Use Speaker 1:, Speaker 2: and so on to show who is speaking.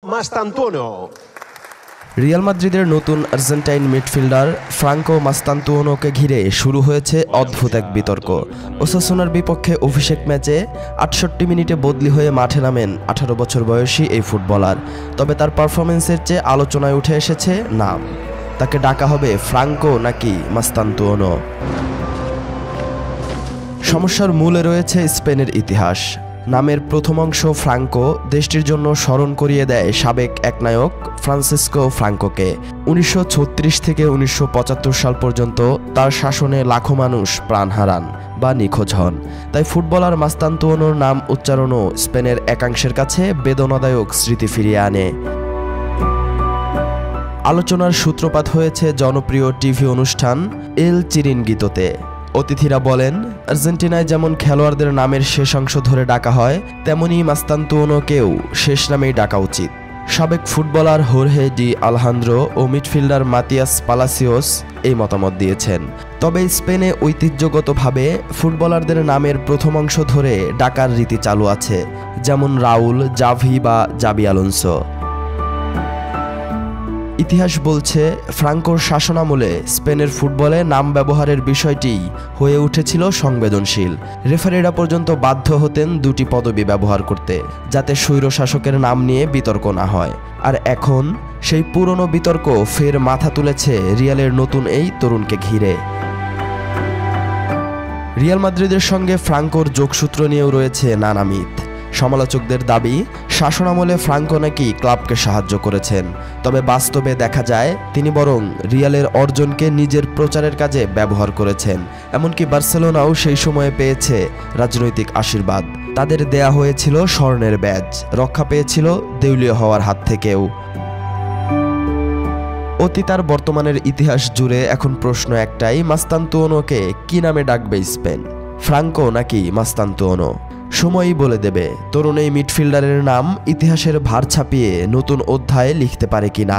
Speaker 1: মাস্তানতুয়ানো।
Speaker 2: Real মাদ্রিদের নতুন Argentine midfielder Franco মাস্তানতুয়ানোকে ঘিরে শুরু হয়েছে অদ্ভুত এক বিতর্ক। ওসাসুনার বিপক্ষে অভিষেক ম্যাচে ৬৮ মিনিটে বদলি হয়ে মাঠে নামেন ১৮ বছর বয়সী এই ফুটবলার। তবে তার পারফরমেন্সের চেয়ে আলোচনায় উঠে এসেছে নাম। তাকে ডাকা হবে ফ্রাঙ্কো নাকি মাস্তানতুয়ানো? সমস্যার মূলে রয়েছে স্পেনের ইতিহাস। নামের প্রথম অংশ ফ্রাঙ্কো দেশটির জন্য স্মরণ করিয়ে দেয় সাবেক একনায়ক ফ্রান্সিসকো ফ্রাঙ্কোকে। ১৯৩৬ থেকে ১৯৭৫ সাল পর্যন্ত তার শাসনে লাখো মানুষ প্রাণ হারান বা নিখোঁজ হন। তাই ফুটবলার মাস্তানতুয়ানোর নাম উচ্চারণও স্পেনের একাংশের কাছে বেদনাদায়ক স্মৃতি ফিরিয়ে আনে। আলোচনার সূত্রপাত হয়েছে জনপ্রিয় টিভি অনুষ্ঠান এল চিরিনগিতোতে। অতিথিরা বলেন, আর্জেন্টিনায় যেমন খেলোয়াড়দের নামের শেষ অংশ ধরে ডাকা হয়, তেমনি মাস্তানতুয়ানোকেও শেষ নামেই ডাকা উচিত। সাবেক ফুটবলার হোর্হে ডি আলহান্দ্রো ও মিডফিল্ডার মাতিয়াস পালাসিওস এই মতামত দিয়েছেন। তবে স্পেনে ঐতিহ্যগতভাবে ফুটবলারদের নামের প্রথম অংশ ধরে ডাকার রীতি চালু আছে, যেমন রাউল, জাভি বা জাবি আলোনসো। ইতিহাস বলছে, ফ্রাঙ্কোর শাসনামলে স্পেনের ফুটবলে নাম ব্যবহারের বিষয়টি হয়ে উঠেছিল সংবেদনশীল। রেফারিরা পর্যন্ত বাধ্য হতেন দুটি পদবি ব্যবহার করতে, যাতে স্বৈরশাসকের নাম নিয়ে বিতর্ক না হয়। আর এখন সেই পুরনো বিতর্ক ফের মাথা তুলেছে রিয়ালের নতুন এই তরুণকে ঘিরে। রিয়াল মাদ্রিদের সঙ্গে ফ্রাঙ্কোর যোগসূত্র নিয়েও রয়েছে নানা মিথ। সমালোচকদের দাবি, শাসনামলে ফ্রাঙ্কো নাকি ক্লাবকে সাহায্য করেছেন, তবে বাস্তবে দেখা যায় তিনি বরং রিয়ালের অর্জনকে নিজের প্রচারের কাজে ব্যবহার করেছেন। এমনকি বার্সেলোনাও সেই সময়ে পেয়েছে রাজনৈতিক আশীর্বাদ। তাদের দেয়া হয়েছিল স্বর্ণের ব্যাজ, রক্ষা পেয়েছিল দেউলিয়া হওয়ার হাত থেকেও। অতীত আর বর্তমানের ইতিহাস জুড়ে এখন প্রশ্ন একটাই, মাস্তানতুয়ানোকে কি নামে ডাকবে স্পেন? ফ্রাঙ্কো নাকি মাস্তানতুয়ানো? সময়ই বলে দেবে তরুণ এই মিডফিল্ডারের নাম ইতিহাসের ভার ছাপিয়ে নতুন অধ্যায়ে লিখতে পারে কিনা।